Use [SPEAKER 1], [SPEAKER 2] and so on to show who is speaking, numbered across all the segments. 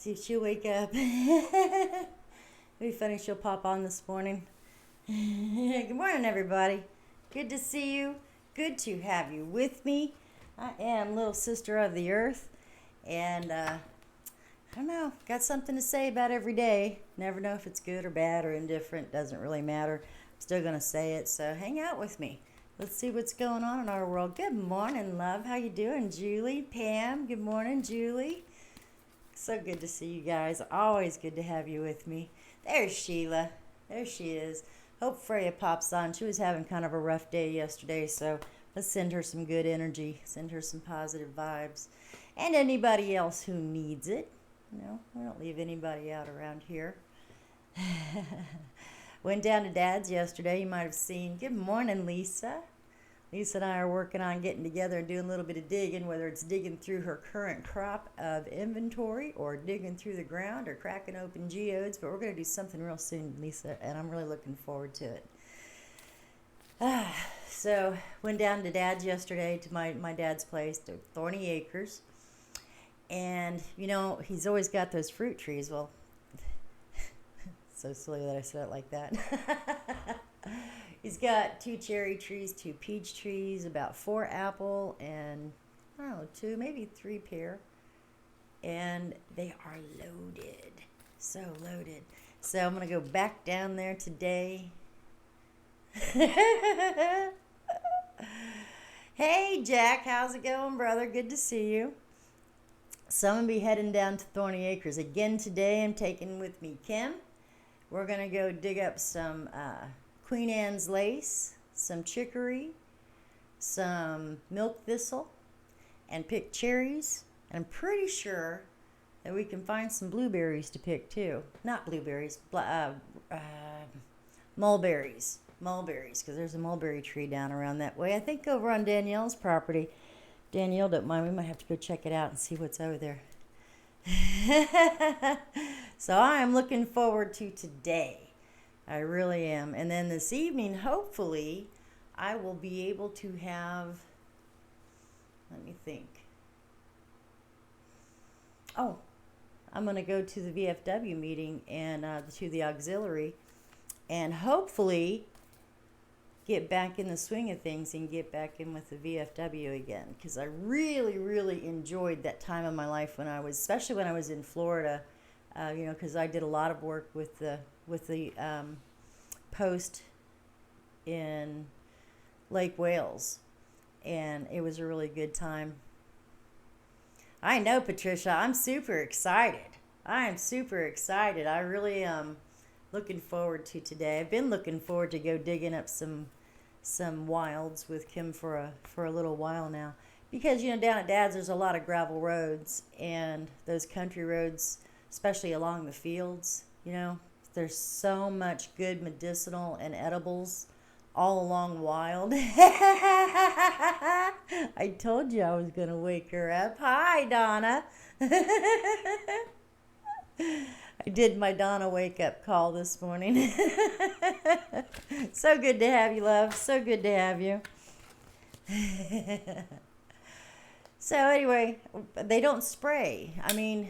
[SPEAKER 1] See if she'll wake up. It'll be funny, she'll pop on this morning. Good morning, everybody. Good to see you. Good to have you with me. I am Little Sister of the Earth, and I don't know, got something to say about every day. Never know if it's good or bad or indifferent. Doesn't really matter. I'm still going to say it, so hang out with me. Let's see what's going on in our world. Good morning, love. How you doing, Julie? Pam, good morning, Julie. So good to see you guys. Always good to have you with me. There's Sheila. There she is. Hope Freya pops on. She was having kind of a rough day yesterday, so let's send her some good energy. Send her some positive vibes. And anybody else who needs it. You know, we don't leave anybody out around here. Went down to Dad's yesterday. You might have seen. Good morning, Lisa. Lisa and I are working on getting together and doing a little bit of digging, whether it's digging through her current crop of inventory or digging through the ground or cracking open geodes. But we're going to do something real soon, Lisa, and I'm really looking forward to it. So went down to Dad's yesterday, to my dad's place, to Thorny Acres. And, you know, he's always got those fruit trees. Well, so silly that I said it like that. He's got 2 cherry trees, 2 peach trees, about 4 apple, and, I don't know, 2, maybe 3 pear. And they are loaded. So loaded. So I'm going to go back down there today. Hey, Jack. How's it going, brother? Good to see you. So I'm going to be heading down to Thorny Acres again today. I'm taking with me Kim. We're going to go dig up some Queen Anne's lace, some chicory, some milk thistle, and pick cherries. And I'm pretty sure that we can find some blueberries to pick too. Not blueberries, mulberries. Mulberries, because there's a mulberry tree down around that way. I think over on Danielle's property. Danielle don't mind. We might have to go check it out and see what's over there. So I am looking forward to today. I really am. And then this evening, hopefully, I will be able to have, let me think. Oh, I'm going to go to the VFW meeting and to the auxiliary and hopefully get back in the swing of things and get back in with the VFW again, because I really, really enjoyed that time of my life when I was, especially when I was in Florida, you know, because I did a lot of work with the post in Lake Wales, and it was a really good time. I know, Patricia, I'm super excited. I am super excited. I really am looking forward to today. I've been looking forward to go digging up some wilds with Kim for a little while now, because, you know, down at Dad's there's a lot of gravel roads, and those country roads, especially along the fields, you know, there's so much good medicinal and edibles all along wild. I told you I was going to wake her up. Hi, Donna. I did my Donna wake-up call this morning. So good to have you, love. So good to have you. So anyway, they don't spray. I mean,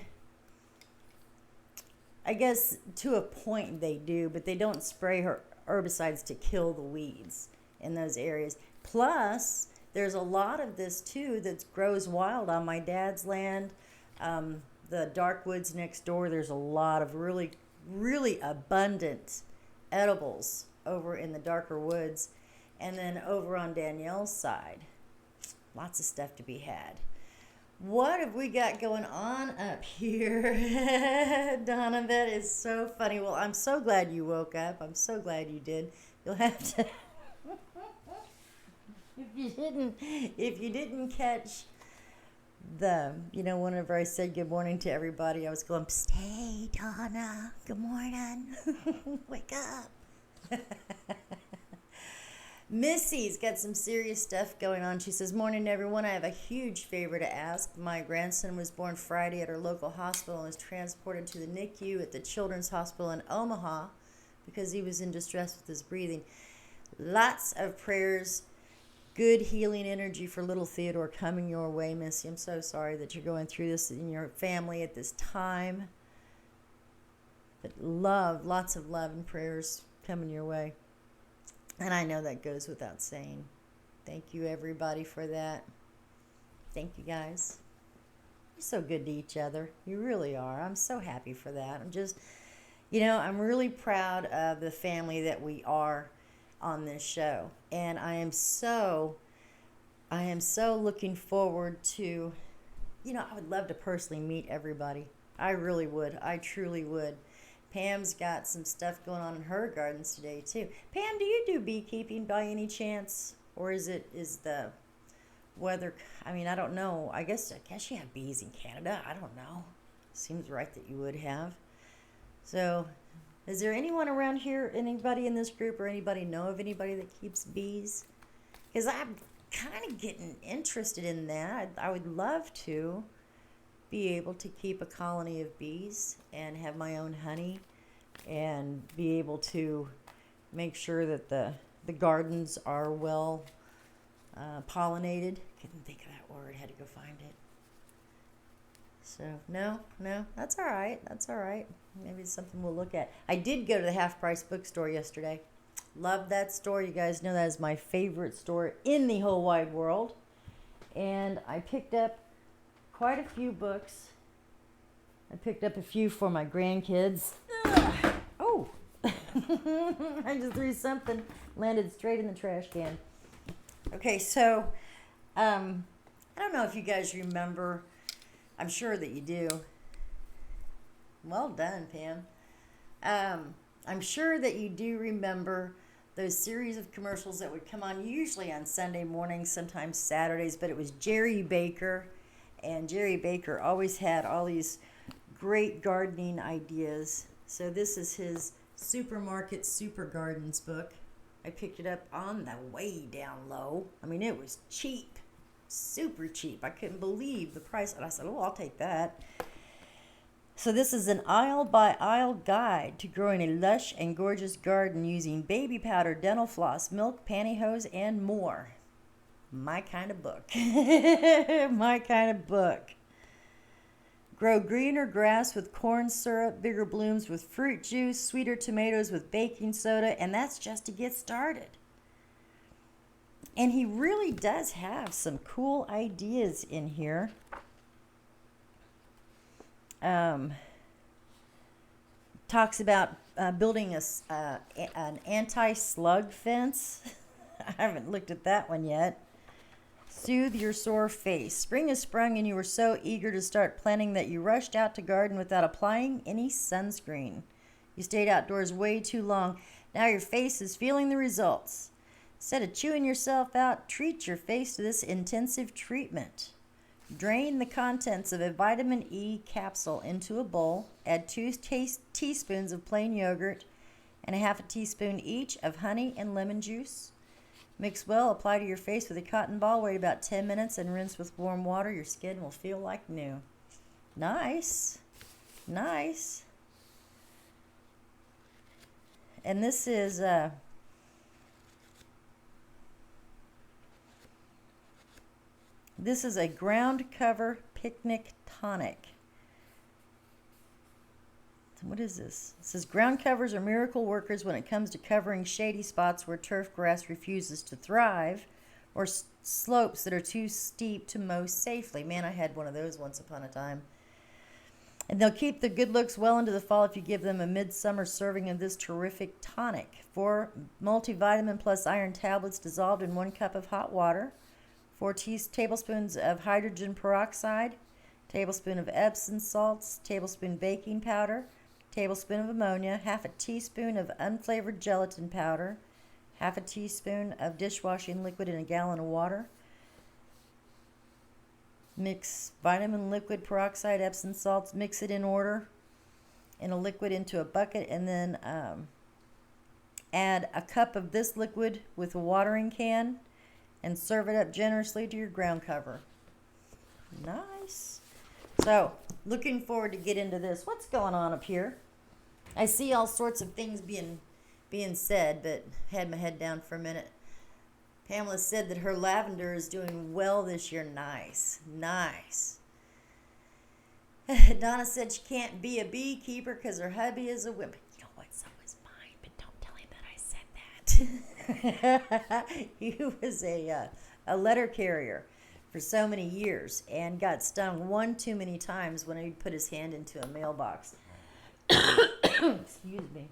[SPEAKER 1] I guess to a point they do, but they don't spray herbicides to kill the weeds in those areas. Plus, there's a lot of this too that grows wild on my dad's land. The dark woods next door, there's a lot of really, really abundant edibles over in the darker woods. And then over on Danielle's side, lots of stuff to be had. What have we got going on up here? Donna, that is so funny. Well, I'm so glad you woke up. I'm so glad you did. You'll have to if you didn't catch the, you know, whenever I said good morning to everybody, I was going, "Stay, Donna. Good morning. Wake up." Missy's got some serious stuff going on. She says, "Morning, everyone. I have a huge favor to ask. My grandson was born Friday at our local hospital and was transported to the NICU at the Children's Hospital in Omaha because he was in distress with his breathing. Lots of prayers, good healing energy for little Theodore coming your way, Missy. I'm so sorry that you're going through this in your family at this time. But love, lots of love and prayers coming your way. And I know that goes without saying. Thank you, everybody, for that. Thank you, guys. You're so good to each other. You really are. I'm so happy for that. I'm really proud of the family that we are on this show. And I am so looking forward to, I would love to personally meet everybody. I really would. I truly would. Pam's got some stuff going on in her gardens today, too. Pam, do you do beekeeping by any chance? Or is the weather, I don't know. I guess you have bees in Canada. I don't know. Seems right that you would have. So, is there anyone around here, anybody in this group, or anybody know of anybody that keeps bees? Because I'm kind of getting interested in that. I would love to be able to keep a colony of bees and have my own honey and be able to make sure that the gardens are well pollinated. Couldn't think of that word. Had to go find it. So, no, that's all right. That's all right. Maybe it's something we'll look at. I did go to the Half Price bookstore yesterday. Love that store. You guys know that is my favorite store in the whole wide world. And I picked up quite a few books. I picked up a few for my grandkids. Ugh. Oh! I just threw something, landed straight in the trash can. Okay, so, I don't know if you guys remember. I'm sure that you do. Well done, Pam. I'm sure that you do remember those series of commercials that would come on usually on Sunday mornings, sometimes Saturdays, but it was Jerry Baker, and Jerry Baker always had all these great gardening ideas. So this is his Supermarket Super Gardens book. I picked it up on the way down low. It was cheap, super cheap. I couldn't believe the price, and I said, I'll take that. So this is an aisle-by-aisle guide to growing a lush and gorgeous garden using baby powder, dental floss, milk, pantyhose, and more. My kind of book. My kind of book. Grow greener grass with corn syrup, bigger blooms with fruit juice, sweeter tomatoes with baking soda, and that's just to get started. And he really does have some cool ideas in here. Talks about building an anti-slug fence. I haven't looked at that one yet. Soothe your sore face. Spring has sprung and you were so eager to start planting that you rushed out to garden without applying any sunscreen. You stayed outdoors way too long. Now your face is feeling the results. Instead of chewing yourself out, treat your face to this intensive treatment. Drain the contents of a vitamin E capsule into a bowl. Add 2 teaspoons of plain yogurt and a half a teaspoon each of honey and lemon juice. Mix well, apply to your face with a cotton ball, wait about 10 minutes and rinse with warm water. Your skin will feel like new. Nice. Nice. And this is a ground cover picnic tonic. What is this? It says ground covers are miracle workers when it comes to covering shady spots where turf grass refuses to thrive or slopes that are too steep to mow safely. Man, I had one of those once upon a time. And they'll keep the good looks well into the fall if you give them a midsummer serving of this terrific tonic. 4 multivitamin plus iron tablets dissolved in 1 cup of hot water. 4 tablespoons of hydrogen peroxide. Tablespoon of Epsom salts. Tablespoon baking powder. Tablespoon of ammonia. Half a teaspoon of unflavored gelatin powder. Half a teaspoon of dishwashing liquid in a gallon of water. Mix vitamin liquid, peroxide, Epsom salts. Mix it in order in a liquid into a bucket, and then add a cup of this liquid with a watering can and serve it up generously to your ground cover. Nice. So, looking forward to get into this. What's going on up here? I see all sorts of things being said, but had my head down for a minute. Pamela said that her lavender is doing well this year. Nice. Nice. Donna said she can't be a beekeeper because her hubby is a wimp. You know what? So was mine, but don't tell him that I said that. He was a letter carrier for so many years and got stung one too many times when he put his hand into a mailbox. Excuse me.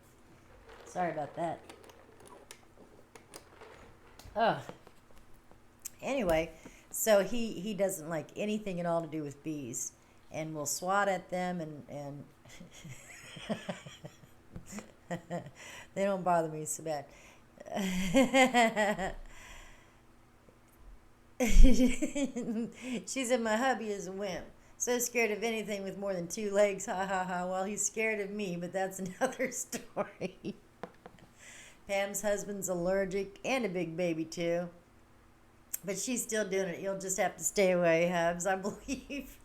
[SPEAKER 1] Sorry about that. Oh. Anyway, so he doesn't like anything at all to do with bees and will swat at them and they don't bother me so bad. She said my hubby is a wimp. So scared of anything with more than two legs. Ha ha ha. Well, he's scared of me, but that's another story. Pam's husband's allergic and a big baby too. But she's still doing it. You'll just have to stay away, Hubs, I believe.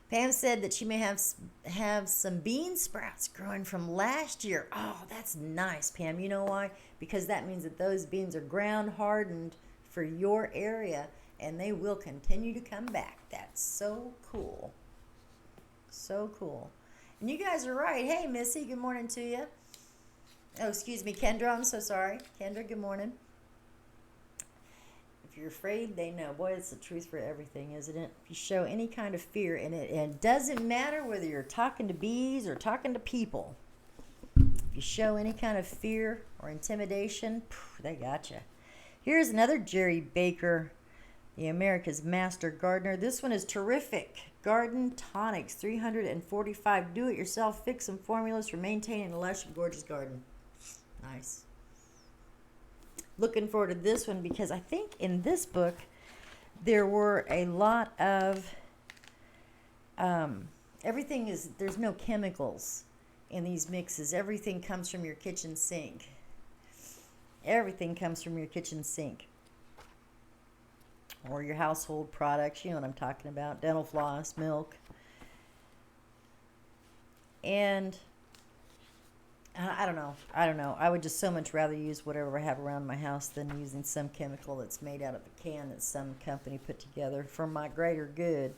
[SPEAKER 1] Pam said that she may have some bean sprouts growing from last year. Oh, that's nice, Pam. You know why? Because that means that those beans are ground hardened for your area, and they will continue to come back. That's so cool. So cool. And you guys are right. Hey, Missy, good morning to you. Oh, excuse me, Kendra. I'm so sorry. Kendra, good morning. If you're afraid, they know. Boy, it's the truth for everything, isn't it? If you show any kind of fear in it, and it doesn't matter whether you're talking to bees or talking to people. If you show any kind of fear or intimidation, they got you. Here's another Jerry Baker, the America's Master Gardener. This one is terrific. Garden Tonics, 345 do-it-yourself fix and formulas for maintaining a lush and gorgeous garden. Nice. Looking forward to this one because I think in this book there were a lot of there's no chemicals in these mixes. Everything comes from your kitchen sink. Everything comes from your kitchen sink or your household products. You know what I'm talking about. Dental floss, milk. And I don't know. I would just so much rather use whatever I have around my house than using some chemical that's made out of a can that some company put together for my greater good.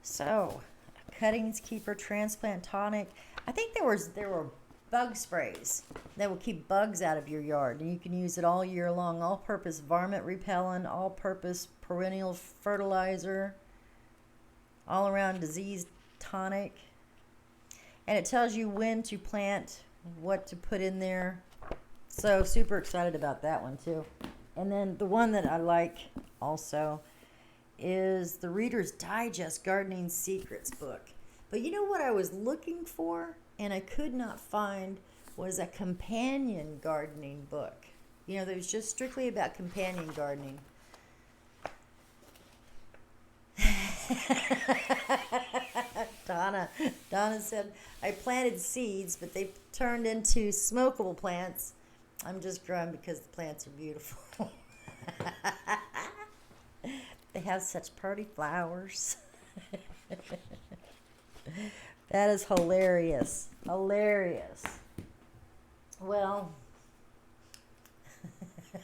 [SPEAKER 1] So, Cuttings Keeper Transplant Tonic. I think there were bug sprays that will keep bugs out of your yard, and you can use it all year long. All-purpose varmint repellent, all-purpose perennial fertilizer, all-around disease tonic, and it tells you when to plant, what to put in there. So super excited about that one too. And then the one that I like also is the Reader's Digest Gardening Secrets book. But you know what I was looking for and I could not find was a companion gardening book. You know, that was just strictly about companion gardening. Donna said, I planted seeds, but they turned into smokable plants. I'm just growing because the plants are beautiful. They have such pretty flowers. That is hilarious. Hilarious. Well,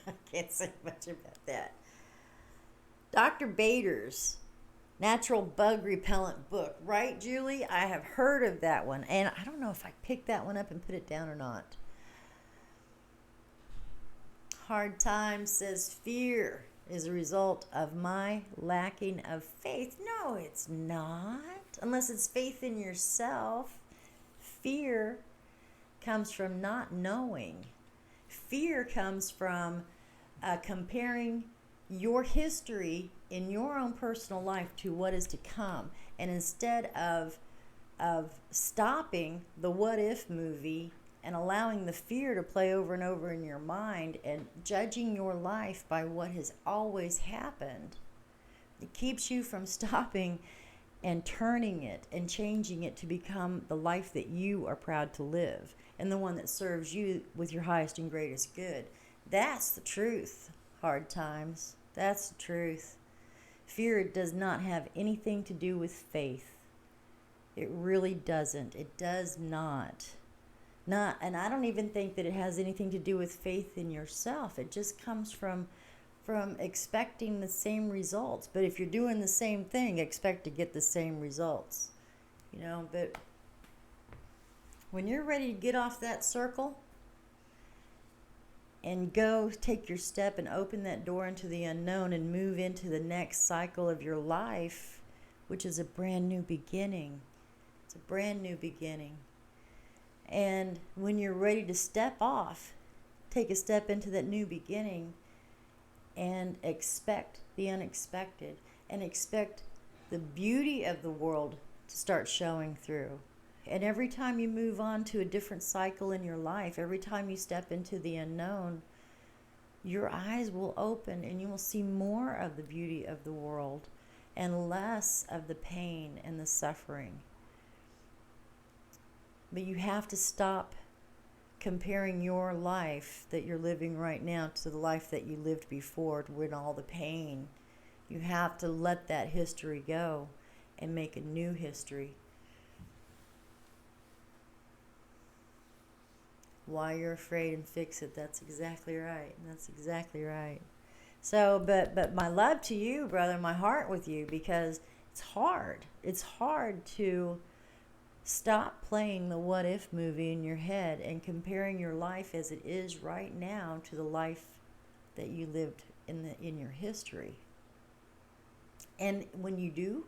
[SPEAKER 1] I can't say much about that. Dr. Bader's Natural Bug Repellent book. Right, Julie? I have heard of that one. And I don't know if I picked that one up and put it down or not. Hard Times says fear is a result of my lacking of faith. No, it's not. Unless it's faith in yourself. Fear comes from not knowing. Fear comes from comparing your history in your own personal life to what is to come. And instead of stopping the what if movie and allowing the fear to play over and over in your mind and judging your life by what has always happened, it keeps you from stopping and turning it and changing it to become the life that you are proud to live and the one that serves you with your highest and greatest good. That's the truth, Hard Times. That's the truth. Fear does not have anything to do with faith. It really doesn't. It does not. Not, and I don't even think that it has anything to do with faith in yourself. It just comes from expecting the same results. But if you're doing the same thing, expect to get the same results. But when you're ready to get off that circle and go take your step and open that door into the unknown and move into the next cycle of your life, which is a brand new beginning. It's a brand new beginning. And when you're ready to step off, take a step into that new beginning and expect the unexpected and expect the beauty of the world to start showing through. And every time you move on to a different cycle in your life, every time you step into the unknown, your eyes will open and you will see more of the beauty of the world and less of the pain and the suffering. But you have to stop comparing your life that you're living right now to the life that you lived before with all the pain. You have to let that history go and make a new history. Why you're afraid and fix it. That's exactly right. That's exactly right. So, but my love to you, brother, my heart with you, because it's hard. It's hard to stop playing the what if movie in your head and comparing your life as it is right now to the life that you lived in your history. And when you do,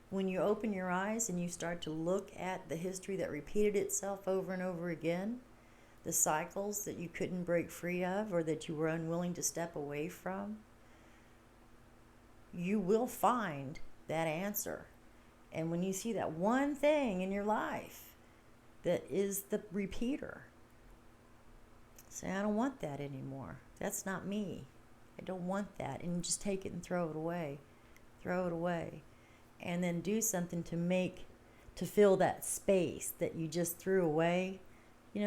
[SPEAKER 1] when you open your eyes and you start to look at the history that repeated itself over and over again, the cycles that you couldn't break free of or that you were unwilling to step away from, you will find that answer. And when you see that one thing in your life that is the repeater, say, I don't want that anymore. That's not me. I don't want that. And you just take it and throw it away. Throw it away. And then do something to fill that space that you just threw away.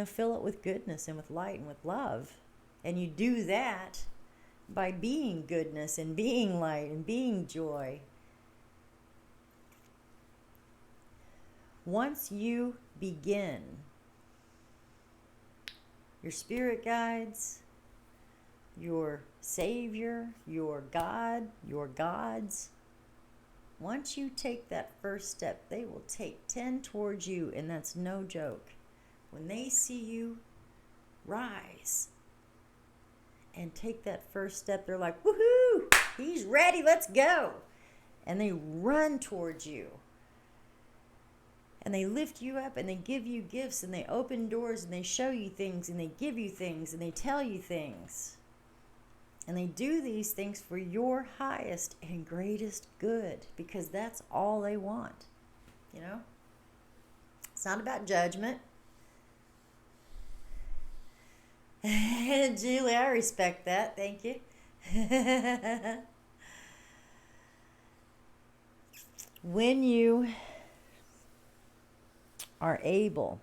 [SPEAKER 1] Fill it with goodness and with light and with love. And you do that by being goodness and being light and being joy. Once you begin, your spirit guides, your Savior, your God, your gods, once you take that first step, they will take 10 towards you, and that's no joke. When they see you rise and take that first step, they're like, woohoo, he's ready, let's go. And they run towards you. And they lift you up and they give you gifts and they open doors and they show you things and they give you things and they tell you things. And they do these things for your highest and greatest good because that's all they want. It's not about judgment. Julie, I respect that. Thank you. When you are able,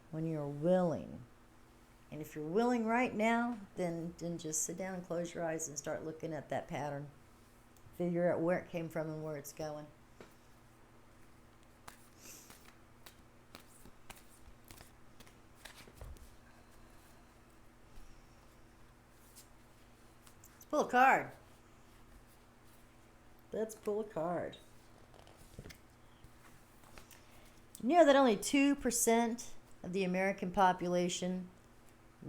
[SPEAKER 1] when you're willing, and if you're willing right now, then just sit down and close your eyes and start looking at that pattern. Figure out where it came from and where it's going. Let's pull a card. Let's pull a card. You know that only 2% of the American population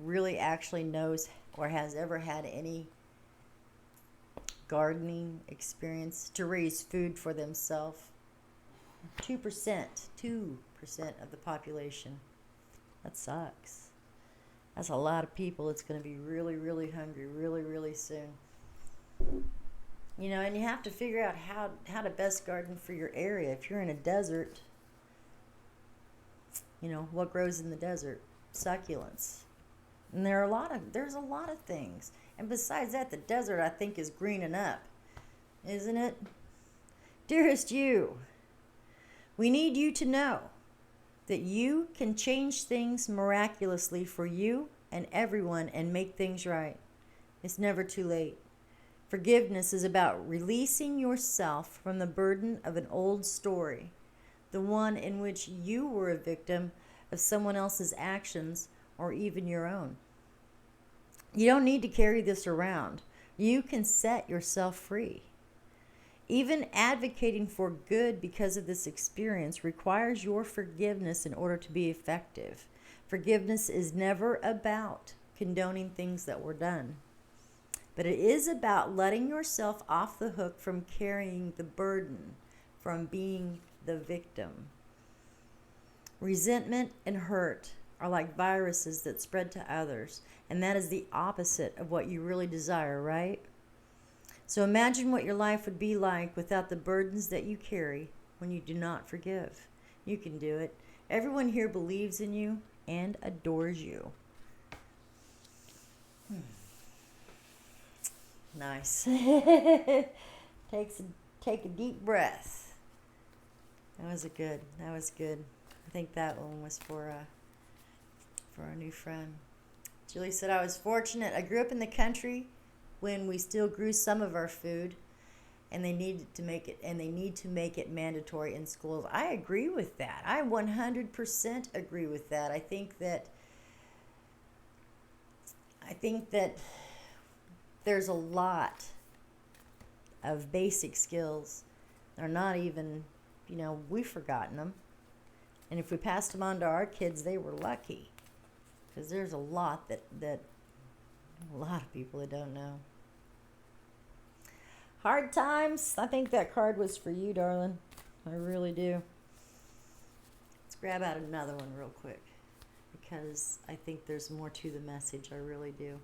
[SPEAKER 1] really actually knows or has ever had any gardening experience to raise food for themselves. 2% of the population. That sucks. That's a lot of people. It's going to be really, really hungry really, really soon. And you have to figure out how to best garden for your area. If you're in a desert, what grows in the desert? Succulents. And there's a lot of things. And besides that, the desert, I think, is greening up. Isn't it? Dearest you, we need you to know that you can change things miraculously for you and everyone and make things right. It's never too late. Forgiveness is about releasing yourself from the burden of an old story, the one in which you were a victim of someone else's actions or even your own. You don't need to carry this around. You can set yourself free. Even advocating for good because of this experience requires your forgiveness in order to be effective. Forgiveness is never about condoning things that were done, but it is about letting yourself off the hook from carrying the burden, from being the victim. Resentment and hurt are like viruses that spread to others, and that is the opposite of what you really desire, right? So imagine what your life would be like without the burdens that you carry when you do not forgive. You can do it. Everyone here believes in you and adores you. Nice. Take a deep breath. That was good. I think that one was for our new friend. Julie said, I was fortunate. I grew up in the country when we still grew some of our food, and they need to make it mandatory in schools. I agree with that. I 100% agree with that. I think that there's a lot of basic skills. They're not even, we've forgotten them. And if we passed them on to our kids, they were lucky. Because there's a lot that a lot of people that don't know. Hard times. I think that card was for you, darling. I really do. Let's grab out another one real quick, because I think there's more to the message. I really do.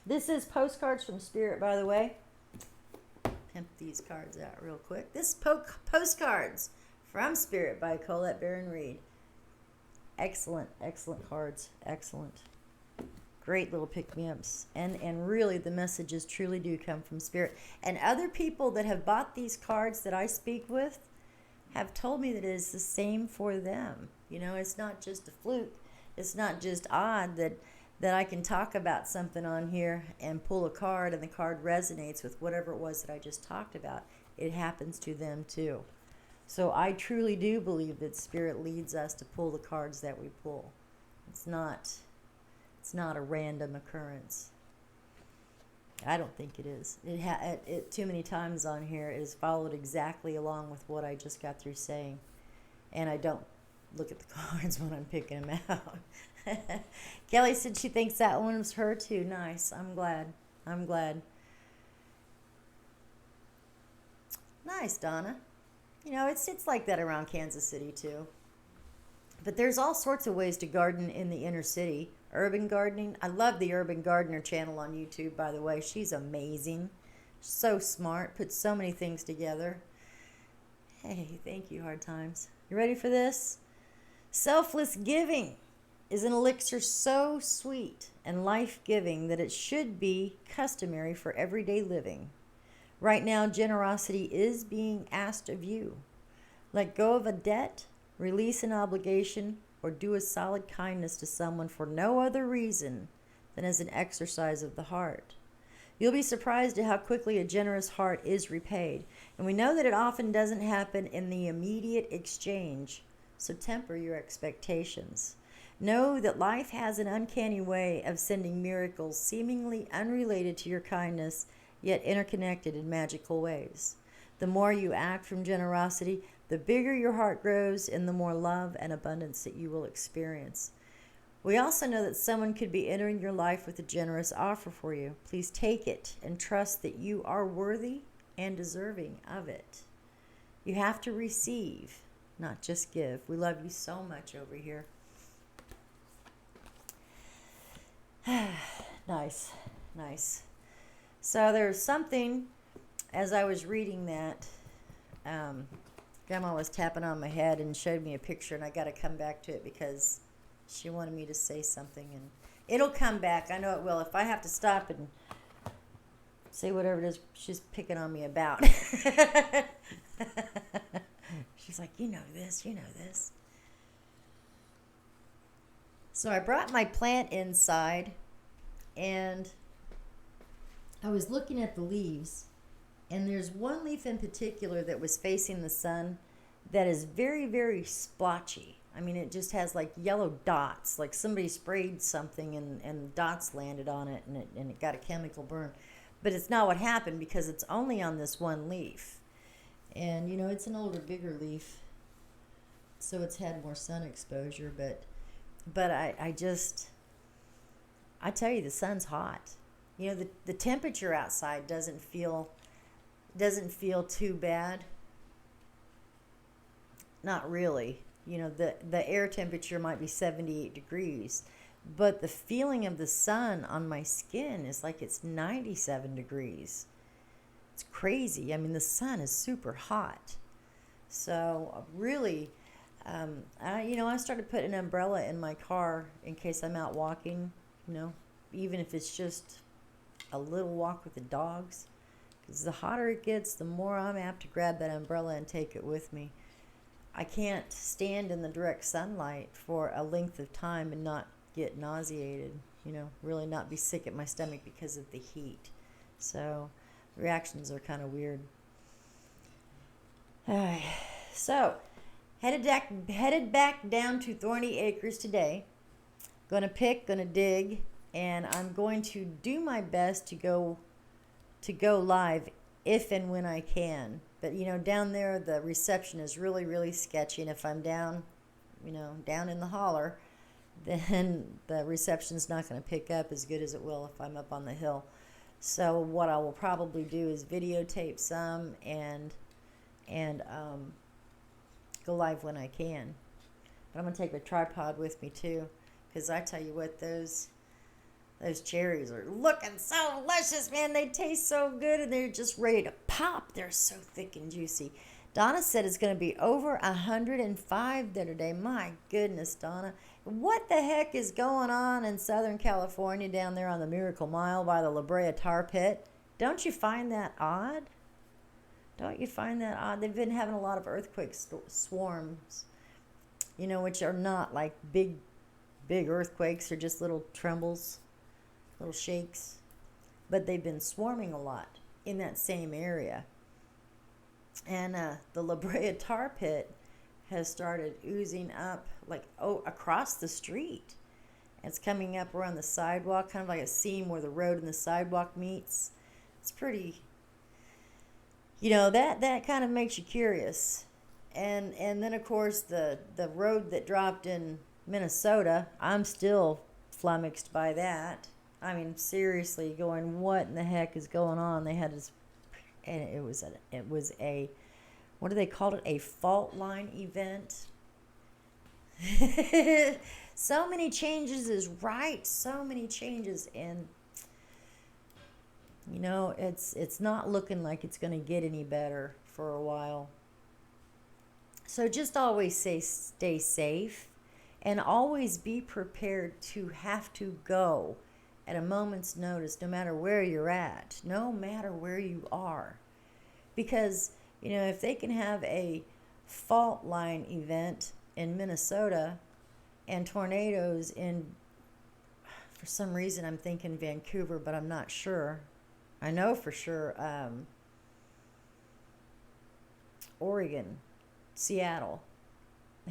[SPEAKER 1] This is Postcards from Spirit, by the way. Pimp these cards out real quick. This is Postcards from Spirit by Colette Baron Reed. Excellent cards. Excellent. Great little pick-me-ups. And really, the messages truly do come from Spirit. And other people that have bought these cards that I speak with have told me that it is the same for them. It's not just a fluke. It's not just odd that I can talk about something on here and pull a card and the card resonates with whatever it was that I just talked about. It happens to them too. So I truly do believe that Spirit leads us to pull the cards that we pull. It's not a random occurrence. I don't think it is. It too many times on here is followed exactly along with what I just got through saying. And I don't look at the cards when I'm picking them out. Kelly said she thinks that one was her too. Nice. I'm glad. Nice, Donna. It's like that around Kansas City too. But there's all sorts of ways to garden in the inner city. Urban gardening. I love the Urban Gardener channel on YouTube, by the way. She's amazing. So smart. Puts so many things together. Hey, thank you, Hard Times. You ready for this? Selfless giving is an elixir so sweet and life-giving that it should be customary for everyday living. Right now, generosity is being asked of you. Let go of a debt, release an obligation, or do a solid kindness to someone for no other reason than as an exercise of the heart. You'll be surprised at how quickly a generous heart is repaid. And we know that it often doesn't happen in the immediate exchange, so temper your expectations. Know that life has an uncanny way of sending miracles seemingly unrelated to your kindness, yet interconnected in magical ways. The more you act from generosity, the bigger your heart grows and the more love and abundance that you will experience. We also know that someone could be entering your life with a generous offer for you. Please take it and trust that you are worthy and deserving of it. You have to receive, not just give. We love you so much over here. Nice. So there's something, as I was reading that, Grandma was tapping on my head and showed me a picture, and I got to come back to it because she wanted me to say something, and it'll come back. I know it will. If I have to stop and say whatever it is she's picking on me about. She's like, you know this. So I brought my plant inside, and I was looking at the leaves, And there's one leaf in particular that was facing the sun that is very, very splotchy. I mean, it just has like yellow dots, like somebody sprayed something and dots landed on it and it got a chemical burn. But it's not what happened because it's only on this one leaf. And, you know, it's an older, bigger leaf, so it's had more sun exposure. But I tell you, the sun's hot. You know, the temperature outside doesn't feel too bad. Not really. You know, the air temperature might be 78 degrees, but the feeling of the sun on my skin is like it's 97 degrees. It's crazy. I mean, the sun is super hot. So really, I started putting an umbrella in my car in case I'm out walking, you know, even if it's just a little walk with the dogs. Because the hotter it gets, the more I'm apt to grab that umbrella and take it with me. I can't stand in the direct sunlight for a length of time and not get nauseated, you know, really not be sick at my stomach because of the heat. So reactions are kind of weird. So headed back down to Thorny Acres today. Gonna dig, and I'm going to do my best to go live if and when I can. But, you know, down there, the reception is really, really sketchy. And if I'm down, you know, down in the holler, then the reception's not going to pick up as good as it will if I'm up on the hill. So what I will probably do is videotape some and go live when I can. But I'm going to take my tripod with me, too. Because I tell you what, those cherries are looking so luscious, man. They taste so good, and they're just ready to pop. They're so thick and juicy. Donna said it's going to be over 105 there today. My goodness, Donna. What the heck is going on in Southern California down there on the Miracle Mile by the La Brea Tar Pit? Don't you find that odd? Don't you find that odd? They've been having a lot of earthquake swarms, you know, which are not like big earthquakes. They're just little trembles, little shakes, but they've been swarming a lot in that same area. And the La Brea Tar Pit has started oozing up like across the street. It's coming up around the sidewalk, kind of like a seam where the road and the sidewalk meets. It's pretty, you know, that kind of makes you curious. And then of course the road that dropped in Minnesota, I'm still flummoxed by that. I mean, seriously, going, what in the heck is going on? They had this, and it was a, what do they call it? A fault line event. So many changes is right. So many changes, and you know, it's not looking like it's going to get any better for a while. So just always stay safe, and always be prepared to have to go at a moment's notice, no matter where you're at, no matter where you are. Because, you know, if they can have a fault line event in Minnesota and tornadoes in, for some reason I'm thinking Vancouver, but I'm not sure. I know for sure Oregon, Seattle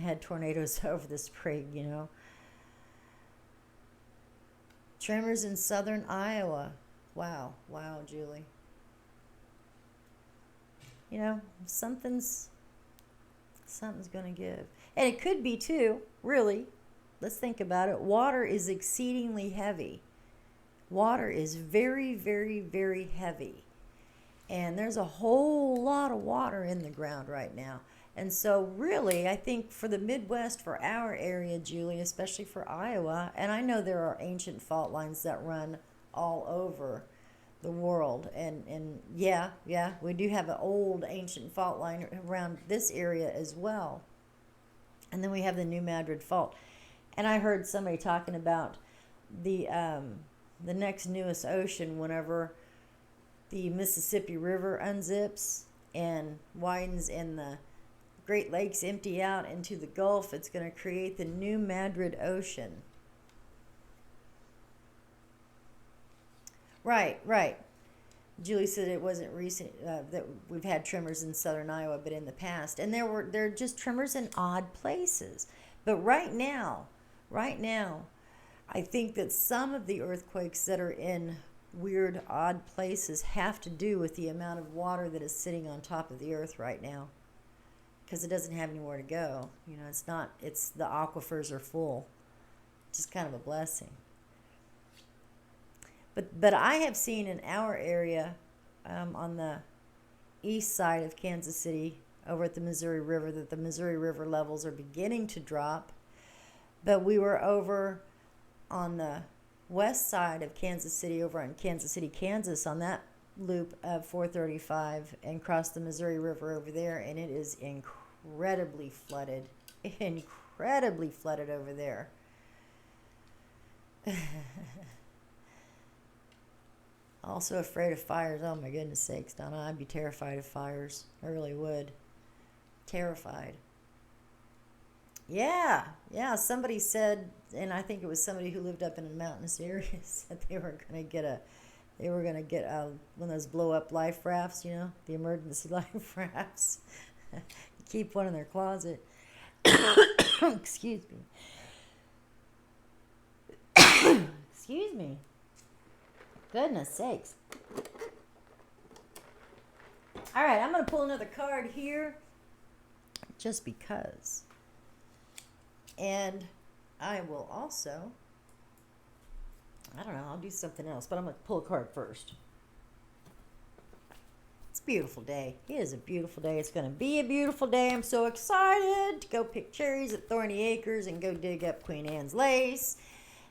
[SPEAKER 1] had tornadoes over the spring, you know. Tremors in southern Iowa. Wow, Julie. You know, something's going to give. And it could be too, really. Let's think about it. Water is exceedingly heavy. Water is very, very, very heavy. And there's a whole lot of water in the ground right now. And so really, I think for the Midwest, for our area, Julie, especially for Iowa, and I know there are ancient fault lines that run all over the world. And yeah, we do have an old ancient fault line around this area as well. And then we have the New Madrid Fault. And I heard somebody talking about the next newest ocean whenever the Mississippi River unzips and widens and the Great Lakes empty out into the Gulf. It's going to create the New Madrid Ocean. Right. Julie said it wasn't recent that we've had tremors in southern Iowa, but in the past, and they're just tremors in odd places. But right now, I think that some of the earthquakes that are in weird, odd places have to do with the amount of water that is sitting on top of the earth right now, because it doesn't have anywhere to go. It's the aquifers are full. Just kind of a blessing. But I have seen in our area, on the east side of Kansas City, over at the Missouri River, that the Missouri River levels are beginning to drop. But we were over on the west side of Kansas City, over in Kansas City, Kansas, on that loop of 435, and crossed the Missouri River over there, and it is incredibly flooded. Incredibly flooded over there. Also afraid of fires. Oh my goodness sakes, Donna. I'd be terrified of fires. I really would. Terrified. Yeah. Somebody said, and I think it was somebody who lived up in a mountainous area, said they were gonna get one of those blow up life rafts, the emergency life rafts. Keep one in their closet. Excuse me. Excuse me. Goodness sakes. All right, I'm going to pull another card here just because. And I will also, I don't know, I'll do something else, but I'm going to pull a card first. It's a beautiful day. It is a beautiful day. It's going to be a beautiful day. I'm so excited to go pick cherries at Thorny Acres and go dig up Queen Anne's lace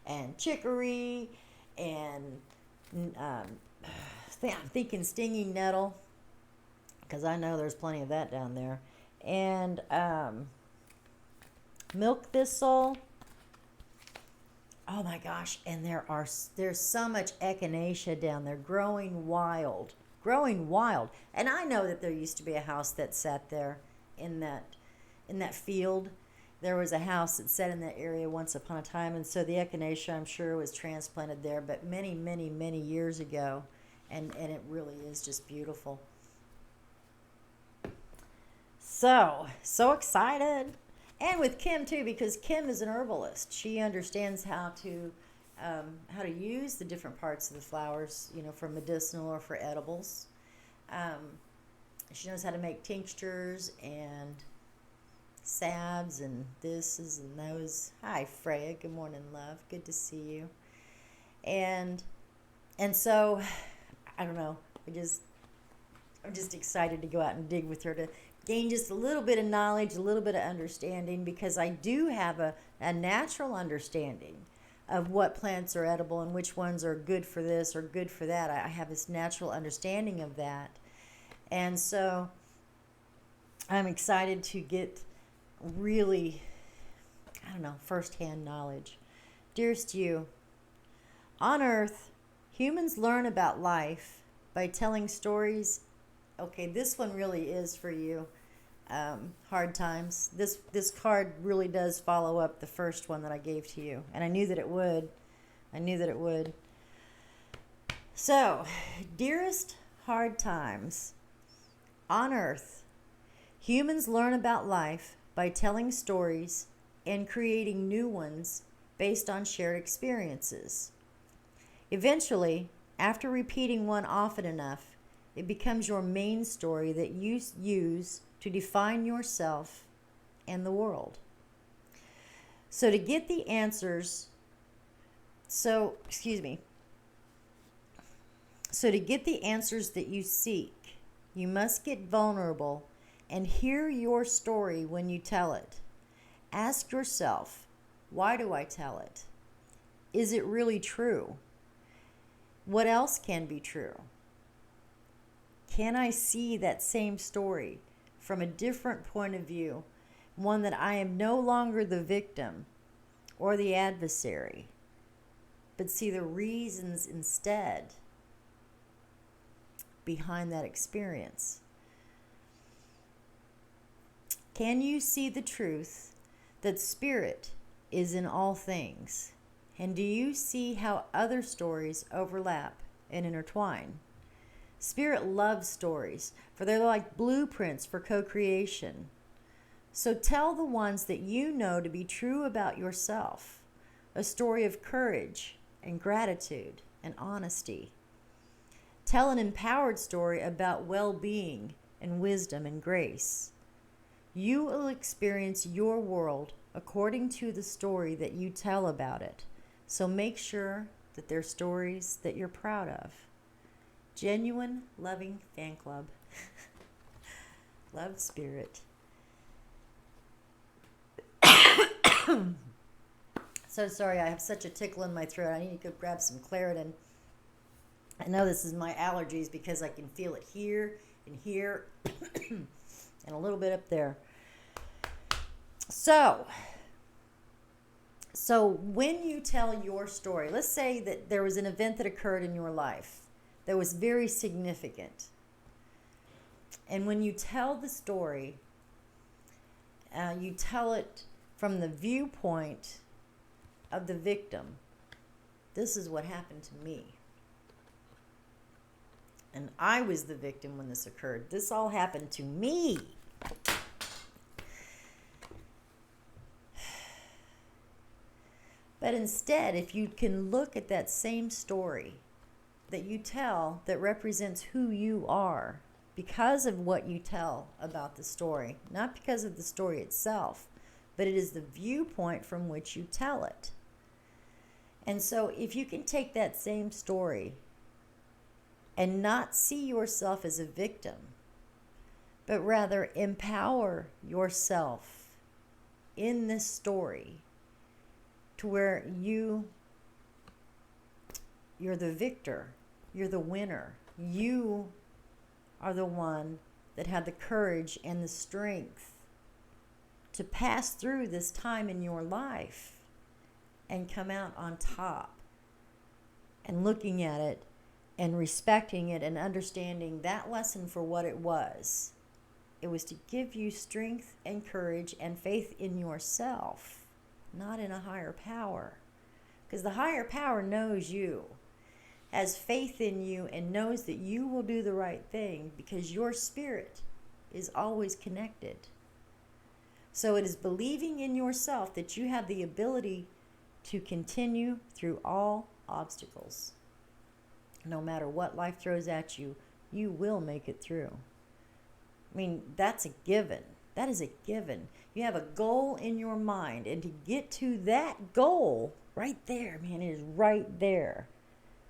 [SPEAKER 1] and chicory and I'm thinking stinging nettle, because I know there's plenty of that down there, and milk thistle. Oh my gosh, and there's so much echinacea down there growing wild. And I know that there used to be a house that sat there in that field. There was a house that sat in that area once upon a time, and so the echinacea, I'm sure, was transplanted there, but many, many, many years ago, and it really is just beautiful. So excited. And with Kim, too, because Kim is an herbalist. She understands how to use the different parts of the flowers, for medicinal or for edibles. She knows how to make tinctures and salves and thises and those. Hi, Freya. Good morning, love. Good to see you. And so, I don't know. I'm just excited to go out and dig with her to gain just a little bit of knowledge, a little bit of understanding, because I do have a natural understanding of what plants are edible and which ones are good for this or good for that. I have this natural understanding of that. And so I'm excited to get really, firsthand knowledge. Dearest you, on Earth, humans learn about life by telling stories. Okay, this one really is for you. Hard times. This card really does follow up the first one that I gave to you, and I knew that it would. So, dearest hard times, on Earth, humans learn about life by telling stories and creating new ones based on shared experiences. Eventually, after repeating one often enough, it becomes your main story that you use to define yourself and the world. So to get the answers, that you seek, you must get vulnerable and hear your story when you tell it. Ask yourself, why do I tell it? Is it really true? What else can be true? Can I see that same story from a different point of view, one that I am no longer the victim or the adversary, but see the reasons instead behind that experience? Can you see the truth that spirit is in all things? And do you see how other stories overlap and intertwine? Spirit loves stories, for they're like blueprints for co-creation. So tell the ones that you know to be true about yourself. A story of courage and gratitude and honesty. Tell an empowered story about well-being and wisdom and grace. You will experience your world according to the story that you tell about it. So make sure that they're stories that you're proud of. Genuine, loving fan club. Love, Spirit. So sorry, I have such a tickle in my throat. I need to go grab some Claritin. I know this is my allergies because I can feel it here and here and a little bit up there. So when you tell your story, let's say that there was an event that occurred in your life that was very significant. And when you tell the story, you tell it from the viewpoint of the victim. This is what happened to me. And I was the victim when this occurred. This all happened to me. But instead, if you can look at that same story that you tell that represents who you are because of what you tell about the story, not because of the story itself, but it is the viewpoint from which you tell it. And so if you can take that same story and not see yourself as a victim, but rather empower yourself in this story to where you're the victor, you're the winner, you are the one that had the courage and the strength to pass through this time in your life and come out on top, and looking at it and respecting it and understanding that lesson for what it was. It was to give you strength and courage and faith in yourself, not in a higher power. Because the higher power knows you, has faith in you, and knows that you will do the right thing because your spirit is always connected. So it is believing in yourself that you have the ability to continue through all obstacles. No matter what life throws at you, you will make it through. I mean, that's a given. That is a given. You have a goal in your mind, and to get to that goal, right there, man, it is right there.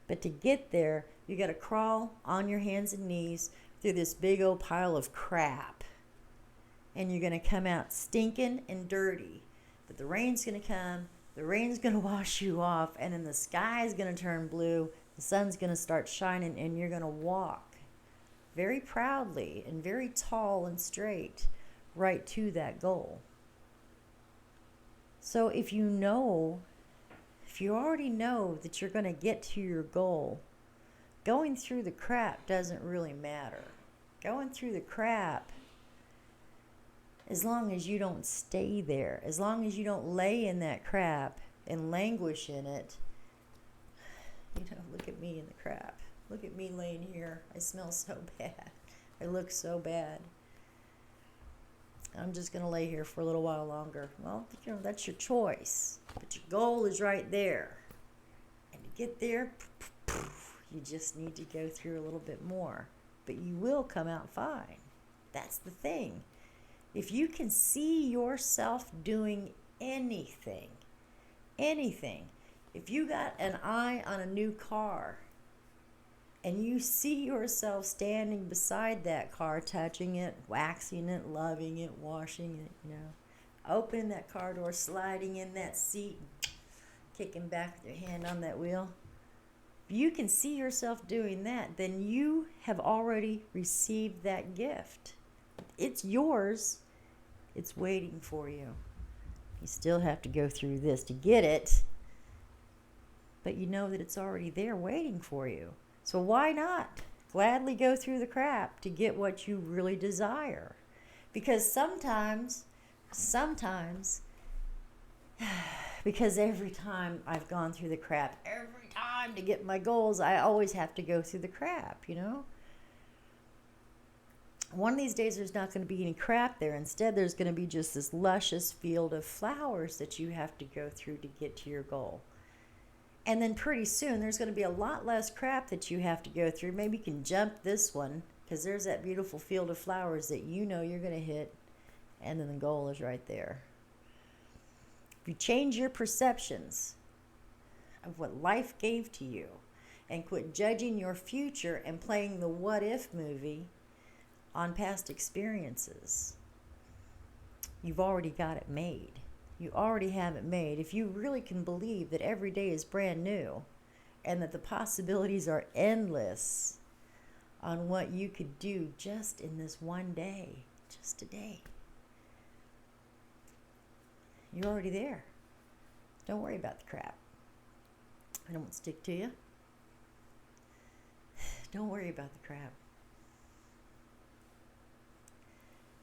[SPEAKER 1] But to get there, you got to crawl on your hands and knees through this big old pile of crap. And you're going to come out stinking and dirty. But the rain's going to come, the rain's going to wash you off, and then the sky is going to turn blue, the sun's going to start shining, and you're going to walk very proudly and very tall and straight right to that goal. So if you already know that you're going to get to your goal, going through the crap doesn't really matter. Going through the crap, as long as you don't stay there, as long as you don't lay in that crap and languish in it. Look at me in the crap. Look at me laying here. I smell so bad. I look so bad. I'm just going to lay here for a little while longer. Well, that's your choice. But your goal is right there. And to get there, you just need to go through a little bit more. But you will come out fine. That's the thing. If you can see yourself doing anything, if you got an eye on a new car, and you see yourself standing beside that car, touching it, waxing it, loving it, washing it, opening that car door, sliding in that seat, kicking back with your hand on that wheel. If you can see yourself doing that, then you have already received that gift. It's yours. It's waiting for you. You still have to go through this to get it, but you know that it's already there waiting for you. So why not gladly go through the crap to get what you really desire? Because sometimes, because every time I've gone through the crap, every time to get my goals, I always have to go through the crap, One of these days there's not going to be any crap there. Instead, there's going to be just this luscious field of flowers that you have to go through to get to your goal. And then pretty soon there's going to be a lot less crap that you have to go through. Maybe you can jump this one because there's that beautiful field of flowers that you know you're going to hit, and then the goal is right there. If you change your perceptions of what life gave to you and quit judging your future and playing the what if movie on past experiences, you've already got it made. You already have it made. If you really can believe that every day is brand new and that the possibilities are endless on what you could do just in this one day, just today, you're already there. Don't worry about the crap. I don't stick to you. Don't worry about the crap.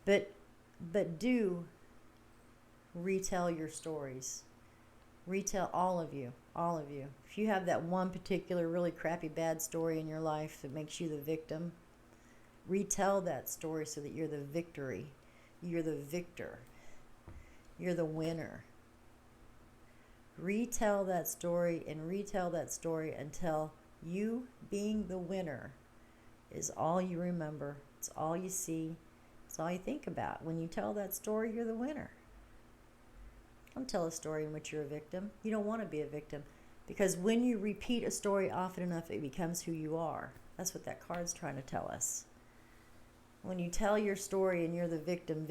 [SPEAKER 1] But do retell your stories. Retell all of you. If you have that one particular really crappy bad story in your life that makes you the victim, retell that story so that you're the victory. You're the victor. You're the winner. Retell that story and retell that story until you being the winner is all you remember. It's all you see. It's all you think about. When you tell that story, you're the winner. Don't tell a story in which you're a victim. You don't want to be a victim, because when you repeat a story often enough, it becomes who you are. That's what that card's trying to tell us. When you tell your story and you're the victim,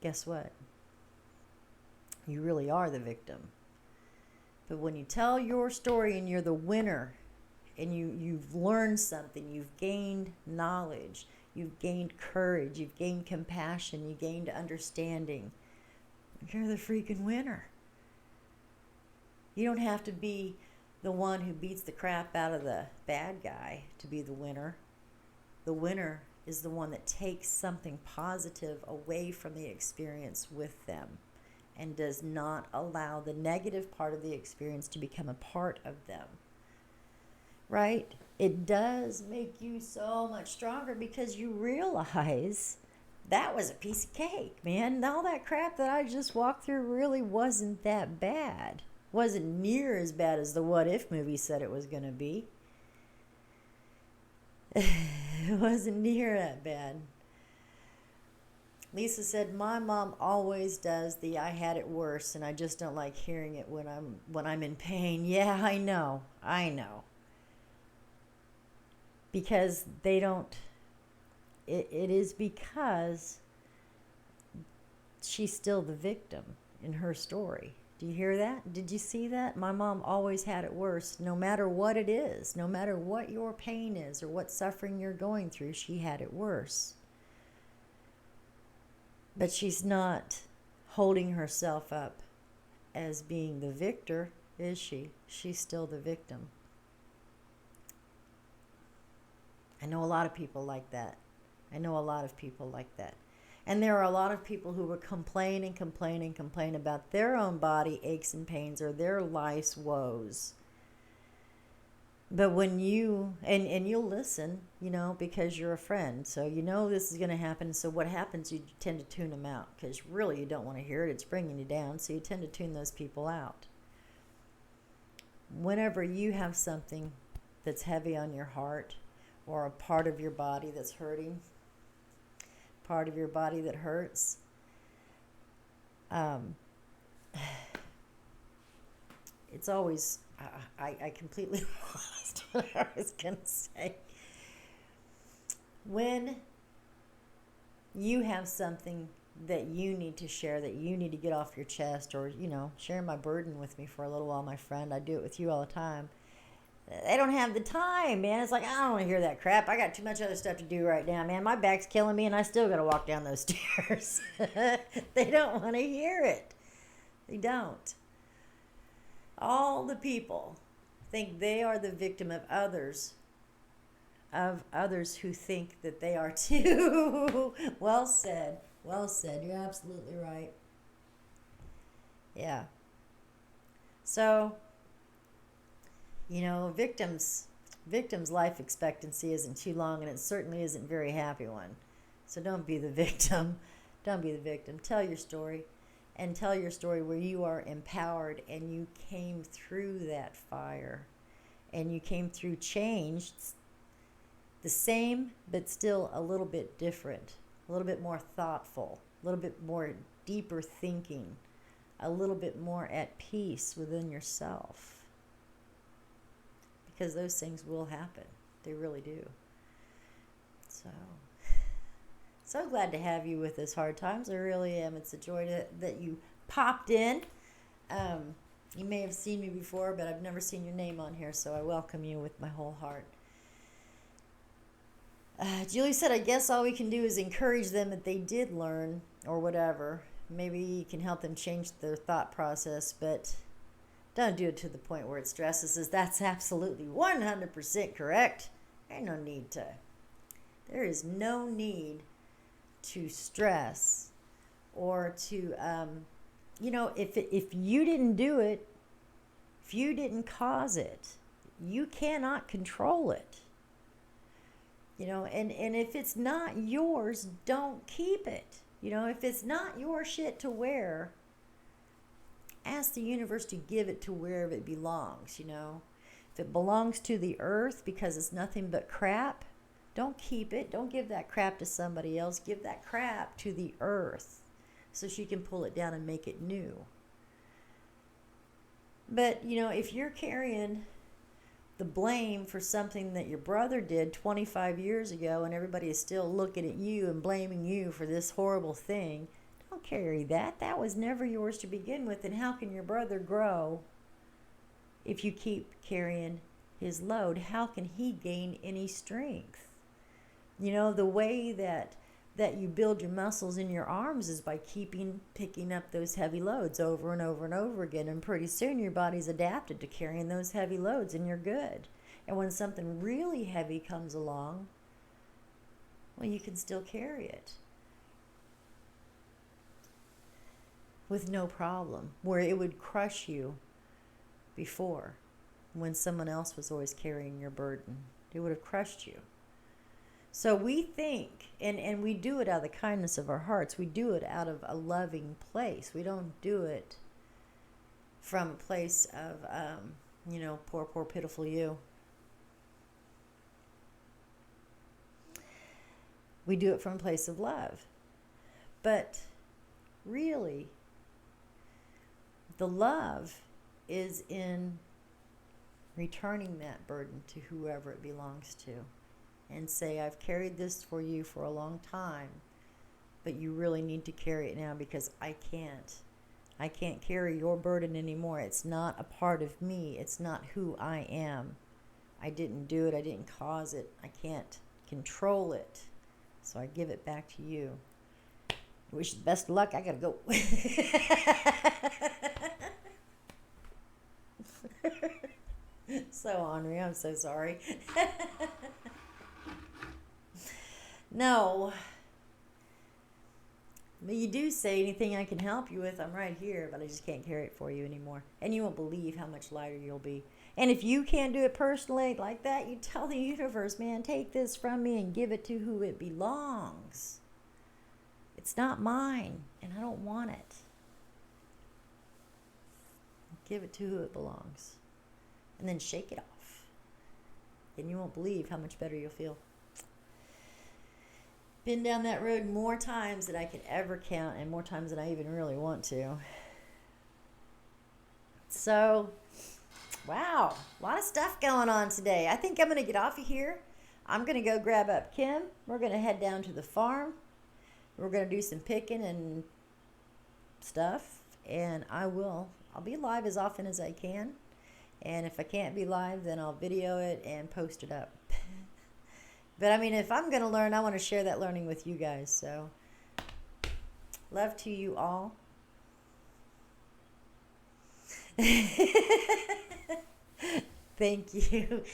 [SPEAKER 1] guess what? You really are the victim. But when you tell your story and you're the winner, and you've learned something, you've gained knowledge, you've gained courage, you've gained compassion, you gained understanding, you're the freaking winner. You don't have to be the one who beats the crap out of the bad guy to be the winner. The winner is the one that takes something positive away from the experience with them and does not allow the negative part of the experience to become a part of them. Right? It does make you so much stronger because you realize that was a piece of cake, man. All that crap that I just walked through really wasn't that bad. Wasn't near as bad as the what if movie said it was going to be. It wasn't near that bad. Lisa said, my mom always does the I had it worse, and I just don't like hearing it when I'm in pain. Yeah, I know. Because they don't, it is because she's still the victim in her story. Do you hear that? Did you see that? My mom always had it worse. No matter what it is, no matter what your pain is or what suffering you're going through, she had it worse. But she's not holding herself up as being the victor, is she? She's still the victim. I know a lot of people like that. And there are a lot of people who will complain about their own body aches and pains or their life's woes. But when you, and you'll listen, because you're a friend. So this is going to happen. So what happens, you tend to tune them out because really you don't want to hear it. It's bringing you down. So you tend to tune those people out. Whenever you have something that's heavy on your heart, or a part of your body that's hurting, part of your body that hurts, it's always, I completely lost what I was going to say. When you have something that you need to share, that you need to get off your chest, or, share my burden with me for a little while, my friend, I do it with you all the time. They don't have the time, man. It's like, I don't want to hear that crap. I got too much other stuff to do right now, man. My back's killing me, and I still got to walk down those stairs. They don't want to hear it. They don't. All the people think they are the victim of others who think that they are too. Well said. You're absolutely right. Yeah. So, victims Victim's life expectancy isn't too long, and it certainly isn't a very happy one. So don't be the victim. Don't be the victim. Tell your story, and tell your story where you are empowered and you came through that fire, and you came through changed, the same but still a little bit different, a little bit more thoughtful, a little bit more deeper thinking, a little bit more at peace within yourself. Because those things will happen. They really do. So glad to have you with us, Hard Times. I really am. It's a joy that you popped in. You may have seen me before, but I've never seen your name on here, so I welcome you with my whole heart. Julie said, I guess all we can do is encourage them that they did learn, or whatever. Maybe you can help them change their thought process, but don't do it to the point where it stresses us. That's absolutely 100% correct. There is no need to stress or to, if you didn't do it, if you didn't cause it, you cannot control it. And if it's not yours, don't keep it. If it's not your shit to wear, ask the universe to give it to wherever it belongs. If it belongs to the earth because it's nothing but crap, don't keep it. Don't give that crap to somebody else. Give that crap to the earth so she can pull it down and make it new. But, if you're carrying the blame for something that your brother did 25 years ago and everybody is still looking at you and blaming you for this horrible thing, don't carry that. That was never yours to begin with. And how can your brother grow if you keep carrying his load? How can he gain any strength? The way that you build your muscles in your arms is by picking up those heavy loads over and over and over again. And pretty soon your body's adapted to carrying those heavy loads and you're good. And when something really heavy comes along, well, you can still carry it with no problem, where it would crush you before, when someone else was always carrying your burden. It would have crushed you. So we think, and we do it out of the kindness of our hearts. We do it out of a loving place. We don't do it from a place of, poor, pitiful you. We do it from a place of love. But really, the love is in returning that burden to whoever it belongs to. And say, I've carried this for you for a long time, but you really need to carry it now because I can't. I can't carry your burden anymore. It's not a part of me. It's not who I am. I didn't do it. I didn't cause it. I can't control it. So I give it back to you. I wish you the best of luck. I gotta go. So ornery. I'm so sorry. No. But you do say, anything I can help you with, I'm right here, but I just can't carry it for you anymore. And you won't believe how much lighter you'll be. And if you can't do it personally like that, you tell the universe, man, take this from me and give it to who it belongs. It's not mine, and I don't want it. Give it to who it belongs. And then shake it off. And you won't believe how much better you'll feel. Been down that road more times than I could ever count, and more times than I even really want to. So, wow, a lot of stuff going on today. I think I'm going to get off of here. I'm going to go grab up Kim. We're going to head down to the farm. We're going to do some picking and stuff, and I'll be live as often as I can. And if I can't be live, then I'll video it and post it up. But I mean, if I'm going to learn, I want to share that learning with you guys. So, love to you all. Thank you.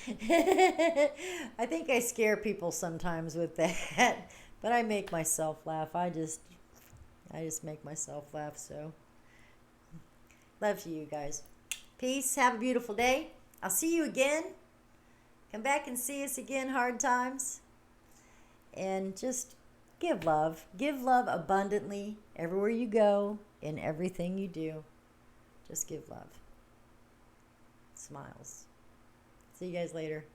[SPEAKER 1] I think I scare people sometimes with that, but I make myself laugh. I just make myself laugh. So, love to you guys. Peace. Have a beautiful day. I'll see you again Come back and see us again, hard times. And just give love. Give love abundantly everywhere you go, in everything you do. Just give love. Smiles. See you guys later.